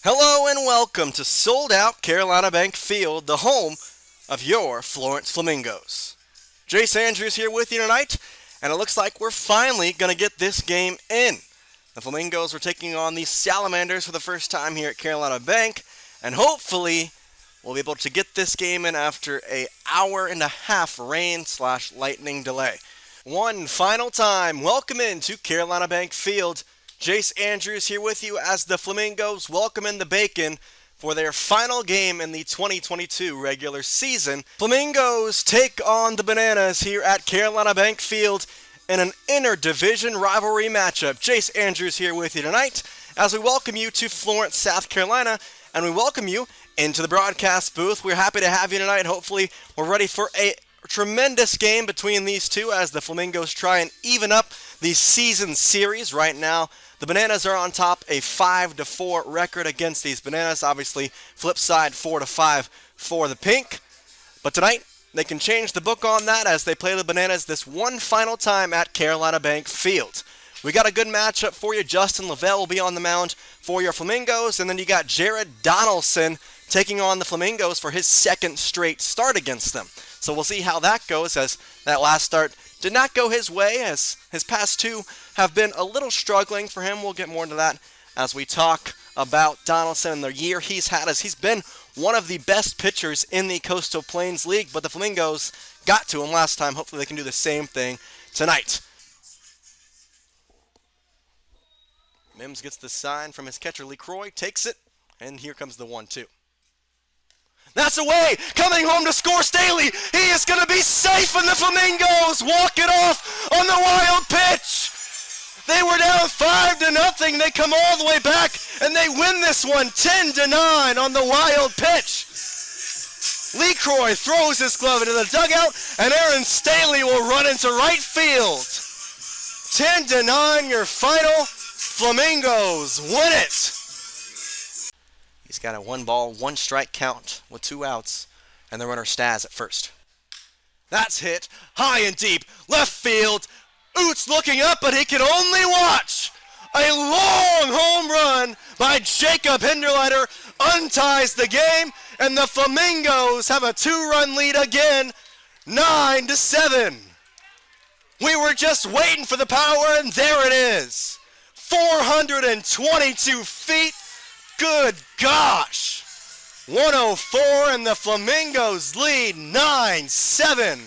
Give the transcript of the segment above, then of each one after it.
Hello and welcome to Sold Out Carolina Bank Field, the home of your Florence Flamingos. Jace Andrews here with you tonight, and it looks like we're finally going to get this game in. The Flamingos are taking on the Salamanders for the first time here at Carolina Bank, and hopefully we'll be able to get this game in after an hour-and-a-half rain/lightning delay. One final time, welcome into Carolina Bank Field. Jace Andrews here with you as the Flamingos welcome in the Bacon for their final game in the 2022 regular season. Flamingos take on the Bananas here at Carolina Bank Field in an inter-division rivalry matchup. Jace Andrews here with you tonight as we welcome you to Florence, South Carolina, and we welcome you into the broadcast booth. We're happy to have you tonight. Hopefully we're ready for a tremendous game between these two as the Flamingos try and even up the season series. Right now, the Bananas are on top, a 5-4 record against these Bananas. Obviously, flip side 4-5 for the Pink. But tonight, they can change the book on that as they play the Bananas this one final time at Carolina Bank Field. We got a good matchup for you. Justin Lavelle will be on the mound for your Flamingos, and then you got Jared Donaldson taking on the Flamingos for his second straight start against them. So we'll see how that goes, as that last start did not go his way, as his past two have been a little struggling for him. We'll get more into that as we talk about Donaldson and the year he's had, as he's been one of the best pitchers in the Coastal Plains League, but the Flamingos got to him last time. Hopefully they can do the same thing tonight. Mims gets the sign from his catcher, LeCroy, takes it, and here comes the 1-2. That's away! Coming home to score, Staley! He is going to be safe, and the Flamingos walk it off on the wild pitch! They were down 5-0. They come all the way back, and they win this one 10-9 on the wild pitch. LeCroy throws his glove into the dugout, and Aaron Staley will run into right field. 10-9, your final. Flamingos win it. He's got a 1-ball, 1-strike count with 2 outs, and the runner Staz at first. That's hit high and deep, left field. Oots looking up, but he can only watch. A long home run by Jacob Hinderleiter unties the game, and the Flamingos have a 2-run lead again, 9-7. We were just waiting for the power, and there it is. 422 feet. Good gosh. 104, and the Flamingos lead 9-7.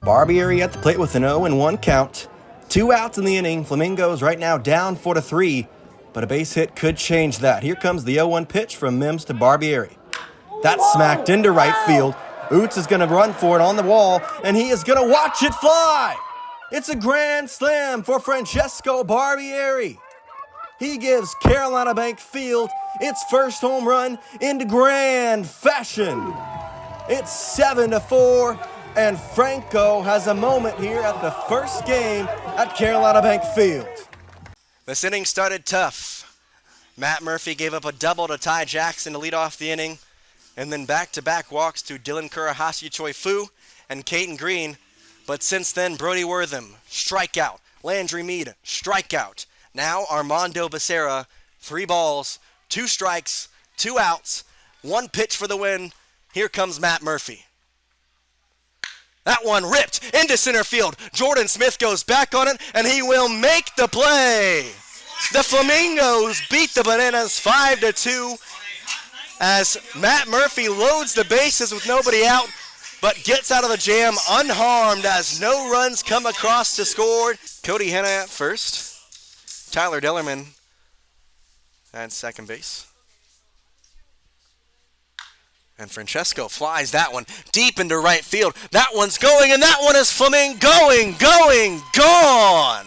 Barbieri at the plate with an 0-1 count. 2 outs in the inning. Flamingos right now down 4-3, but a base hit could change that. Here comes the 0-1 pitch from Mims to Barbieri. That's smacked into right field. Oots is going to run for it on the wall, and he is going to watch it fly. It's a grand slam for Francesco Barbieri. He gives Carolina Bank Field its first home run in grand fashion. It's 7-4, and Franco has a moment here at the first game at Carolina Bank Field. This inning started tough. Matt Murphy gave up a double to Ty Jackson to lead off the inning, and then back-to-back walks to Dylan Kurahasi Choi Fu and Caden Green. But since then, Brody Wortham, strikeout. Landry Mead, strikeout. Now Armando Becerra, 3 balls, 2 strikes, 2 outs, 1 pitch for the win. Here comes Matt Murphy. That one ripped into center field. Jordan Smith goes back on it, and he will make the play. The Flamingos beat the Bananas 5-2 as Matt Murphy loads the bases with nobody out, but gets out of the jam unharmed as no runs come across to score. Cody Hanna at first. Tyler Dellerman at second base. And Francesco flies that one deep into right field. That one's going, and that one is gone.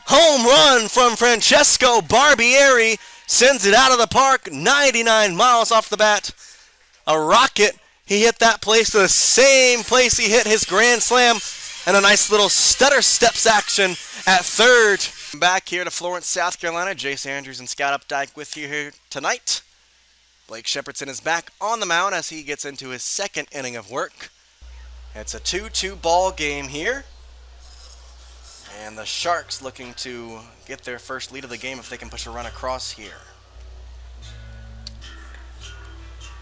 Home run from Francesco Barbieri sends it out of the park, 99 miles off the bat. A rocket. He hit that place to the same place he hit his grand slam, and a nice little stutter steps action at third. Back here to Florence, South Carolina. Jace Andrews and Scott Updike with you here tonight. Blake Shepardson is back on the mound as he gets into his second inning of work. It's a 2-2 ball game here. And the Sharks looking to get their first lead of the game if they can push a run across here.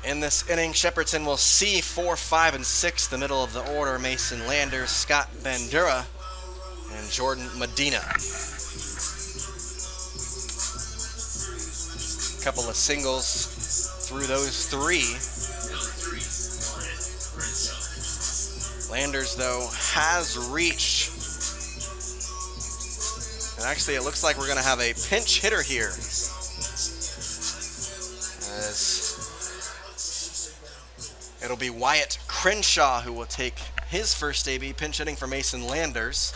In this inning, Shepherdson will see 4, 5, and 6, the middle of the order. Mason Landers, Scott Bandura, and Jordan Medina. A couple of singles through those three. Landers, though, has reached. And actually, it looks like we're going to have a pinch hitter here, as it'll be Wyatt Crenshaw who will take his first AB, pinch hitting for Mason Landers.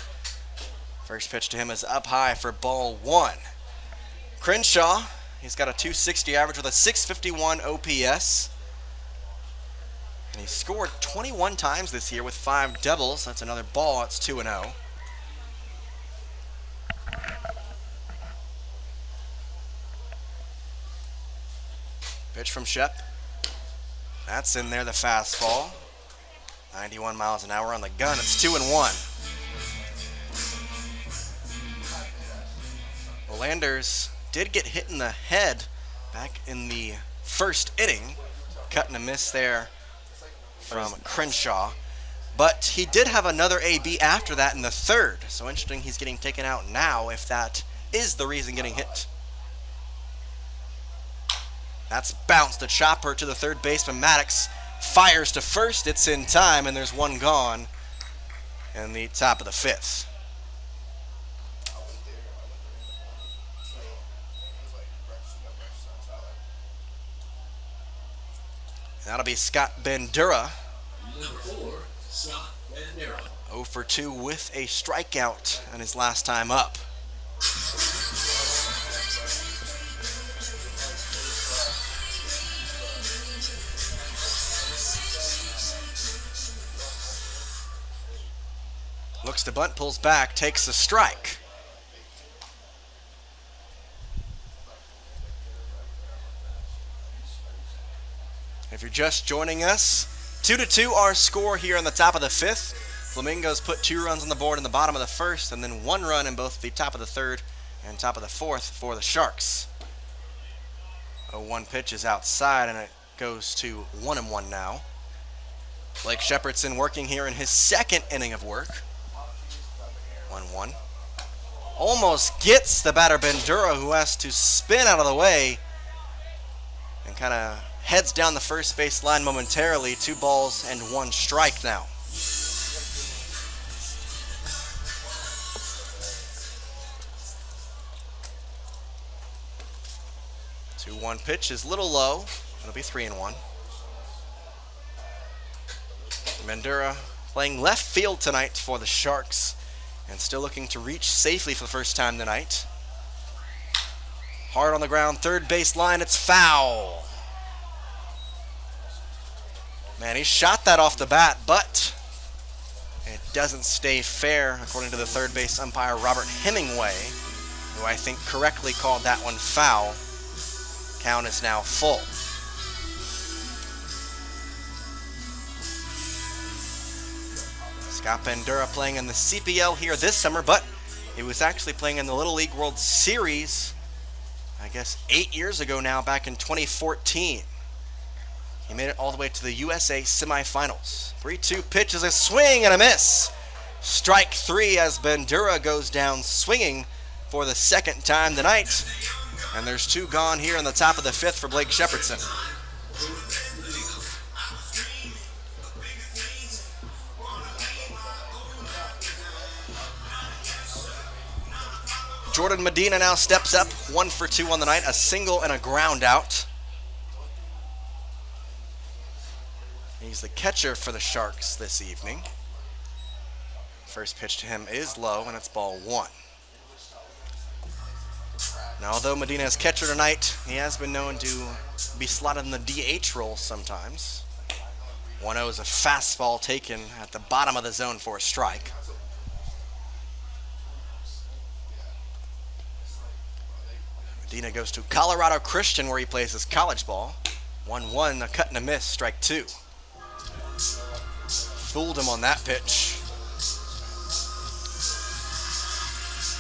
First pitch to him is up high for ball 1. Crenshaw, he's got a .260 average with a .651 OPS. And he scored 21 times this year with 5 doubles. That's another ball. It's 2-0. Pitch from Shep. That's in there, the fastball. 91 miles an hour on the gun. It's 2-1. Well, Landers did get hit in the head back in the first inning. Cut and a miss there from Crenshaw. But he did have another AB after that in the third. So interesting he's getting taken out now if that is the reason getting hit. That's bounced. A chopper to the third baseman. Maddox fires to first. It's in time, and there's one gone in the top of the 5th. That'll be Scott Bandura. Number 4, Scott Bandura. 0 for 2 with a strikeout on his last time up. Looks to bunt, pulls back, takes the strike. If you're just joining us, 2-2 our score here on the top of the 5th. Flamingos put 2 runs on the board in the bottom of the 1st, and then 1 run in both the top of the 3rd and top of the 4th for the Sharks. 0-1 pitch is outside, and it goes to 1-1 now. Blake Shepherdson working here in his second inning of work. 1-1. Almost gets the batter Bandura, who has to spin out of the way and kind of heads down the first base line momentarily. 2 balls and 1 strike now. Two 1 pitch is a little low. It'll be 3-1. Bandura playing left field tonight for the Sharks, and still looking to reach safely for the first time tonight. Hard on the ground, third base line, it's foul. Man, he shot that off the bat, but it doesn't stay fair, according to the third base umpire, Robert Hemingway, who I think correctly called that one foul. Count is now full. Scott Bandura playing in the CPL here this summer, but he was actually playing in the Little League World Series, I guess 8 years ago now, back in 2014. He made it all the way to the USA semifinals. 3-2 pitch is a swing and a miss. Strike 3 as Bandura goes down swinging for the second time tonight. And there's 2 gone here in the top of the 5th for Blake Shepherdson. Jordan Medina now steps up, 1 for 2 on the night, a single and a ground out. He's the catcher for the Sharks this evening. First pitch to him is low, and it's ball 1. Now, although Medina is catcher tonight, he has been known to be slotted in the DH role sometimes. 1-0 is a fastball taken at the bottom of the zone for a strike. Medina goes to Colorado Christian, where he plays his college ball. 1-1, a cut and a miss, strike 2. Fooled him on that pitch.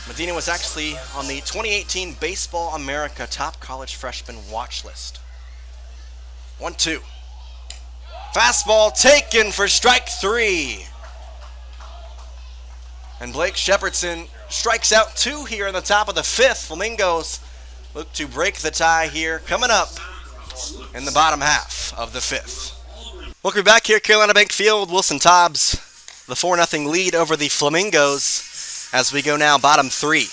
Medina was actually on the 2018 Baseball America Top College Freshman Watch List. 1-2. Fastball taken for strike 3. And Blake Shepardson strikes out 2 here in the top of the 5th. Flamingos look to break the tie here coming up in the bottom half of the 5th. Welcome back here at Carolina Bank Field. Wilson Tobbs, the 4-0 lead over the Flamingos as we go now bottom 3.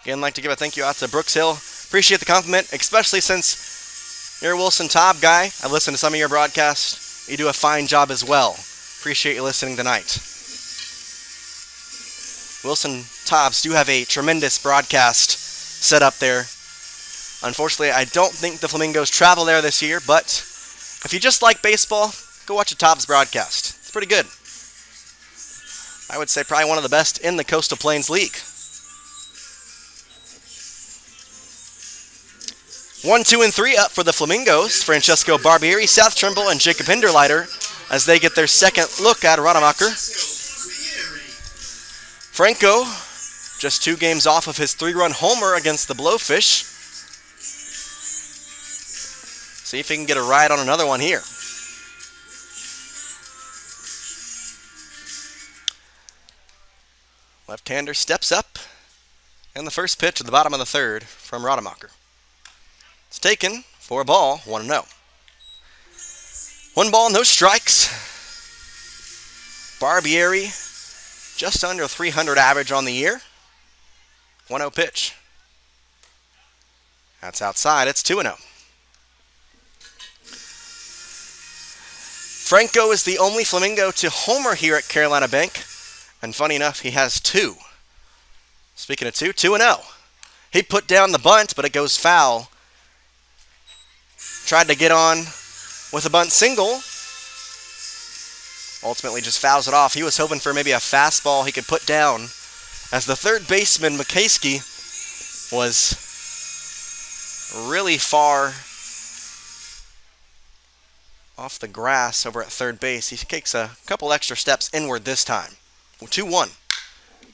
Again, I'd like to give a thank you out to Brooks Hill. Appreciate the compliment, especially since you're a Wilson Tobb guy. I've listened to some of your broadcasts. You do a fine job as well. Appreciate you listening tonight. Wilson Tobbs do have a tremendous broadcast set up there. Unfortunately, I don't think the Flamingos travel there this year, but if you just like baseball, go watch a Tobbs broadcast. It's pretty good. I would say probably one of the best in the Coastal Plains League. 1, 2, and 3 up for the Flamingos. Francesco Barbieri, South Trimble, and Jacob Hinderleiter as they get their second look at Rademacher. Franco, just 2 games off of his 3-run homer against the Blowfish. See if he can get a ride on another one here. Left-hander steps up. And the first pitch at the bottom of the 3rd from Rademacher. It's taken for a ball, 1-0. 1 ball, no strikes. Barbieri, just under 300 average on the year. 1-0 pitch. That's outside, it's 2-0. Franco is the only Flamingo to homer here at Carolina Bank. And funny enough, he has 2. Speaking of 2, 2-0. He put down the bunt, but it goes foul. Tried to get on with a bunt single. Ultimately just fouls it off. He was hoping for maybe a fastball he could put down as the third baseman, McCaskey, was really far off the grass over at third base. He takes a couple extra steps inward this time. 2-1.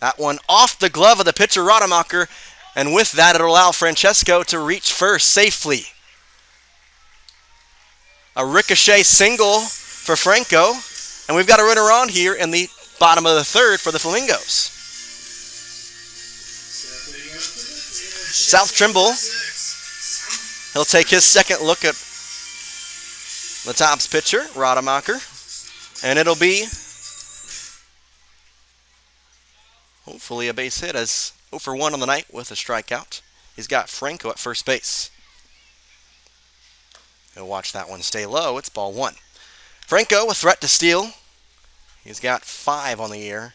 That one off the glove of the pitcher, Rademacher, and with that it'll allow Francesco to reach first safely. A ricochet single for Franco. And we've got a runner on here in the bottom of the 3rd for the Flamingos. South Trimble. He'll take his second look at the Tobbs pitcher, Rademacher. And it'll be hopefully a base hit as 0 for 1 on the night with a strikeout. He's got Franco at first base. He'll watch that one stay low. It's ball 1. Franco, a threat to steal. He's got 5 on the year.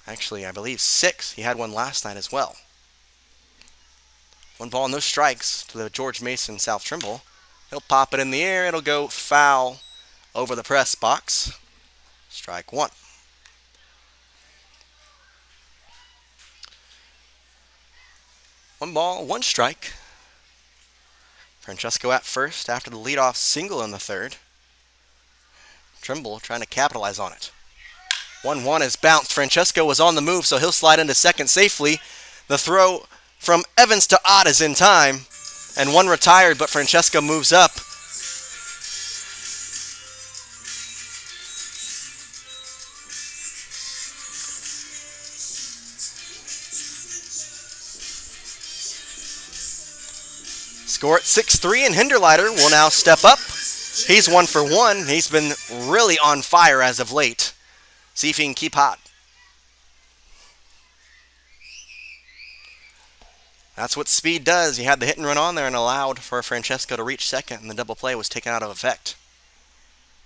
Actually, I believe 6. He had one last night as well. 1 ball, no strikes to the George Mason South Trimble. He'll pop it in the air. It'll go foul over the press box. Strike 1. One ball, 1 strike. Francesco at first after the leadoff single in the 3rd. Trimble trying to capitalize on it. 1-1 is bounced. Francesco was on the move, so he'll slide into second safely. The throw from Evans to Ott is in time. And 1 retired, but Francesco moves up. Score at 6-3, and Hinderleiter will now step up. He's 1 for 1. He's been really on fire as of late. See if he can keep hot. That's what speed does. He had the hit and run on there and allowed for Francesco to reach second, and the double play was taken out of effect.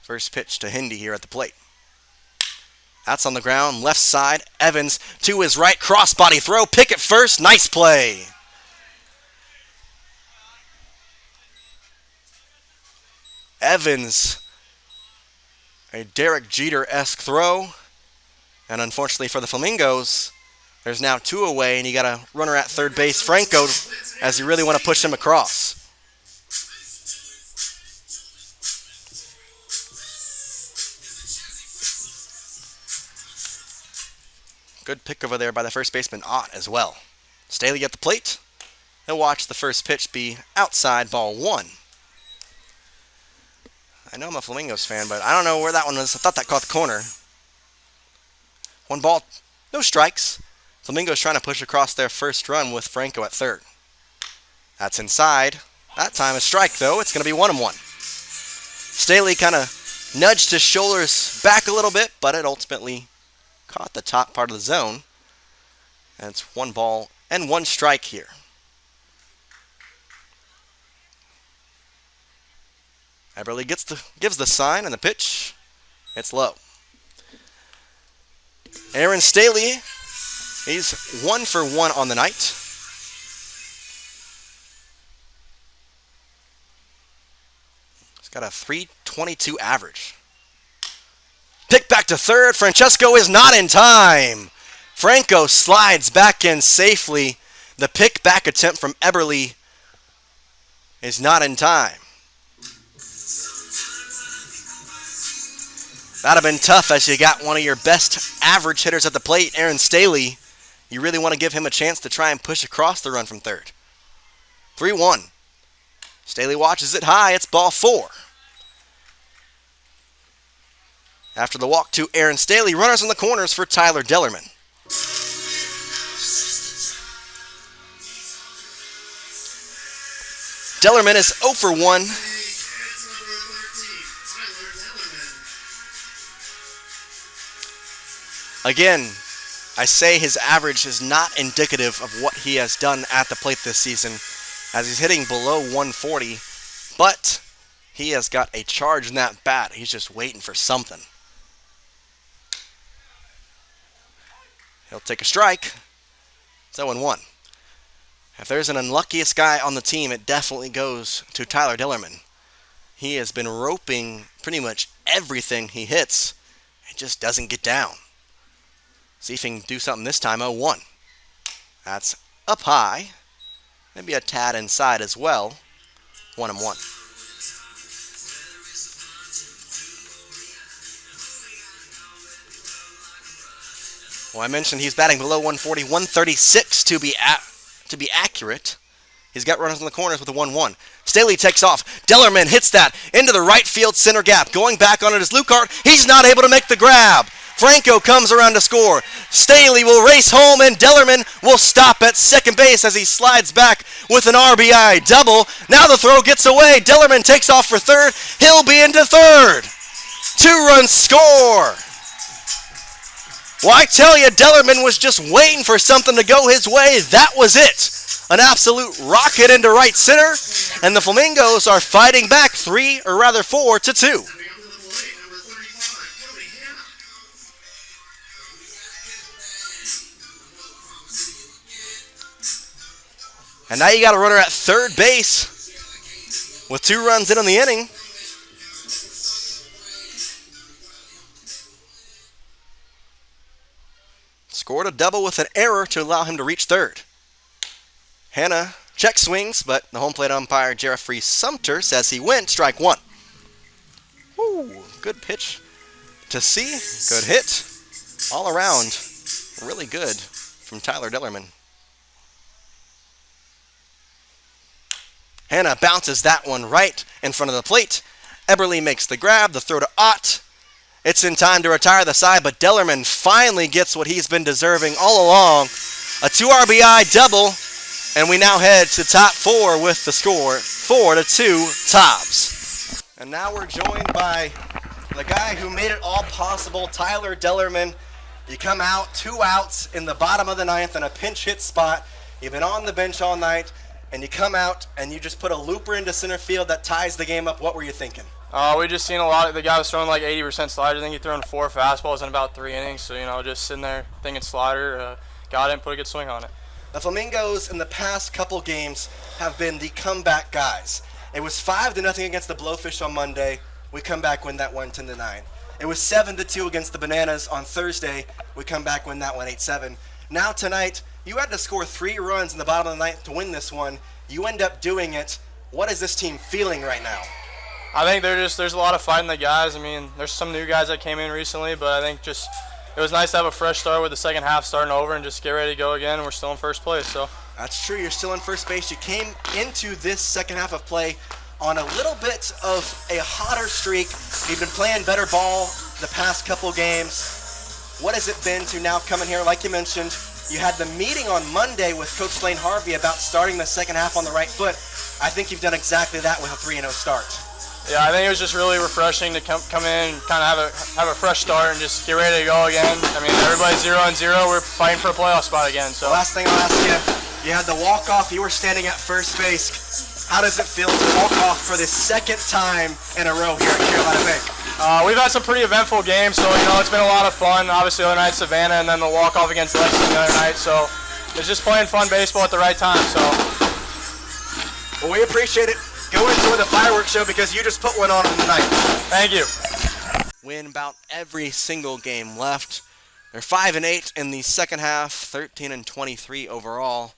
First pitch to Hindy here at the plate. That's on the ground, left side. Evans to his right, crossbody throw. Pickett first, nice play. Evans, a Derek Jeter-esque throw. And unfortunately for the Flamingos, there's now 2 away, and you got a runner at third base, Franco, as you really want to push him across. Good pick over there by the first baseman, Ott, as well. Staley at the plate. He'll watch the first pitch be outside, ball 1. I know I'm a Flamingos fan, but I don't know where that one was. I thought that caught the corner. 1 ball, no strikes. Flamingos trying to push across their first run with Franco at third. That's inside. That time a strike, though. It's going to be 1-1. Staley kind of nudged his shoulders back a little bit, but it ultimately caught the top part of the zone. And it's 1 ball and 1 strike here. Eberle gives the sign, and the pitch, it's low. Aaron Staley, he's 1 for 1 on the night. He's got a .322 average. Pick back to third. Francesco is not in time. Franco slides back in safely. The pick back attempt from Eberle is not in time. That'd have been tough as you got one of your best average hitters at the plate, Aaron Staley. You really want to give him a chance to try and push across the run from third. 3-1. Staley watches it high. It's ball 4. After the walk to Aaron Staley, runners in the corners for Tyler Dellerman. Dellerman is 0 for 1. Again, I say his average is not indicative of what he has done at the plate this season, as he's hitting below 140, but he has got a charge in that bat. He's just waiting for something. He'll take a strike. It's 0-1. If there's an unluckiest guy on the team, it definitely goes to Tyler Dellerman. He has been roping pretty much everything he hits. It just doesn't get down. See if he can do something this time. 0-1. That's up high. Maybe a tad inside as well. 1-1. Well, I mentioned he's batting below 140, 136 to be accurate. He's got runners in the corners with a 1-1. Staley takes off. Dellerman hits that into the right field center gap. Going back on it is Lukart. He's not able to make the grab. Franco comes around to score. Staley will race home, and Dellerman will stop at second base as he slides back with an RBI double. Now the throw gets away. Dellerman takes off for third. He'll be into third. 2-run score. Well, I tell you, Dellerman was just waiting for something to go his way. That was it. An absolute rocket into right center, and the Flamingos are fighting back 4-2. And now you got a runner at third base with 2 runs in on the inning. Scored a double with an error to allow him to reach third. Hanna check swings, but the home plate umpire, Jeffrey Sumter, says he went. Strike 1. Woo, good pitch to see. Good hit. All around, really good from Tyler Dellerman. Hanna bounces that one right in front of the plate. Eberle makes the grab, the throw to Ott. It's in time to retire the side, but Dellerman finally gets what he's been deserving all along. A 2 RBI double, and we now head to top 4 with the score, 4-2 tops. And now we're joined by the guy who made it all possible, Tyler Dellerman. You come out, 2 outs in the bottom of the 9th in a pinch hit spot. You've been on the bench all night. And you come out and you just put a looper into center field that ties the game up. What were you thinking? We just seen a lot of the guy was throwing like 80% sliders. I think he threw 4 fastballs in about 3 innings. So, just sitting there thinking slider, got it and put a good swing on it. The Flamingos in the past couple games have been the comeback guys. It was 5-0 against the Blowfish on Monday. We come back, win that one 10-9. It was 7-2 against the Bananas on Thursday. We come back, win that one 8-7. Now tonight, you had to score 3 runs in the bottom of the 9th to win this one. You end up doing it. What is this team feeling right now? I think there's a lot of fight in the guys. I mean, there's some new guys that came in recently, but I think just it was nice to have a fresh start with the second half starting over and just get ready to go again. And we're still in first place. So That's true. You're still in first base. You came into this second half of play on a little bit of a hotter streak. You've been playing better ball the past couple games. What has it been to now come in here? Like you mentioned, you had the meeting on Monday with Coach Lane Harvey about starting the second half on the right foot. I think you've done exactly that with a 3-0 start. yeah, I think it was just really refreshing to come in, kind of have a fresh start and just get ready to go again. I mean, everybody's 0-0. We're fighting for a playoff spot again. So Last thing I'll ask you, you had the walk-off. You were standing at first base. How does it feel to walk off for the second time in a row here at Carolina Bank? we've had some pretty eventful games, so it's been a lot of fun. Obviously, the other night Savannah, and then the walk-off against Lexington the other night. So it's just playing fun baseball at the right time. So Well, we appreciate it. Go enjoy the fireworks show because you just put one on tonight. thank you. Win about every single game left. They're 5-8 in the second half, 13-23 overall,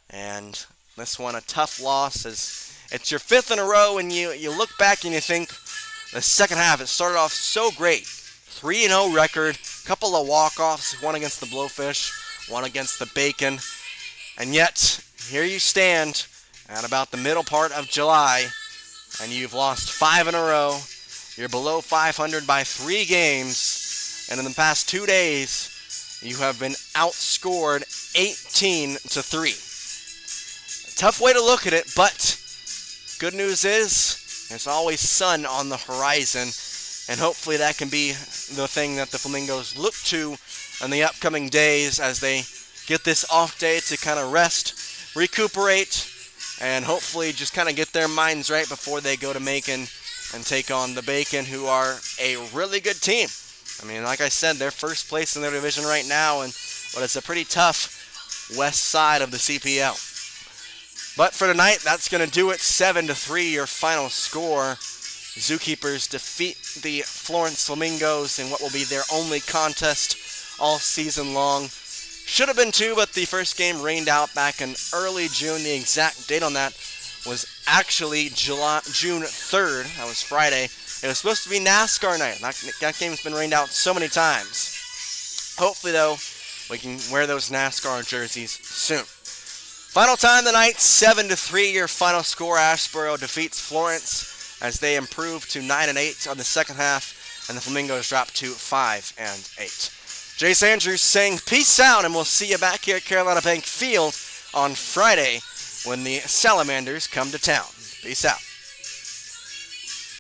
and this one a tough loss as it's your fifth in a row. And you look back and you think the second half it started off so great, 3-0 record, couple of walk-offs, one against the Blowfish, one against the Bacon, and yet here you stand at about the middle part of July, and you've lost 5 in a row. You're below 500 by 3 games, and in the past 2 days, you have been outscored 18-3. Tough way to look at it, but good news is there's always sun on the horizon, and hopefully that can be the thing that the Flamingos look to in the upcoming days as they get this off day to kind of rest, recuperate, and hopefully just kind of get their minds right before they go to Macon and take on the Bacon, who are a really good team. I mean, like I said, they're first place in their division right now, but it's a pretty tough west side of the CPL. But for tonight, that's going to do it. 7-3, your final score. Zookeepers defeat the Florence Flamingos in what will be their only contest all season long. Should have been 2, but the first game rained out back in early June. The exact date on that was actually June 3rd. That was Friday. It was supposed to be NASCAR night. That game's been rained out so many times. Hopefully, though, we can wear those NASCAR jerseys soon. Final time tonight, 7-3. Your final score. Asheboro defeats Florence as they improve to 9-8 on the second half, and the Flamingos drop to 5-8. Jace Andrews saying peace out, and we'll see you back here at Carolina Bank Field on Friday when the Salamanders come to town. Peace out.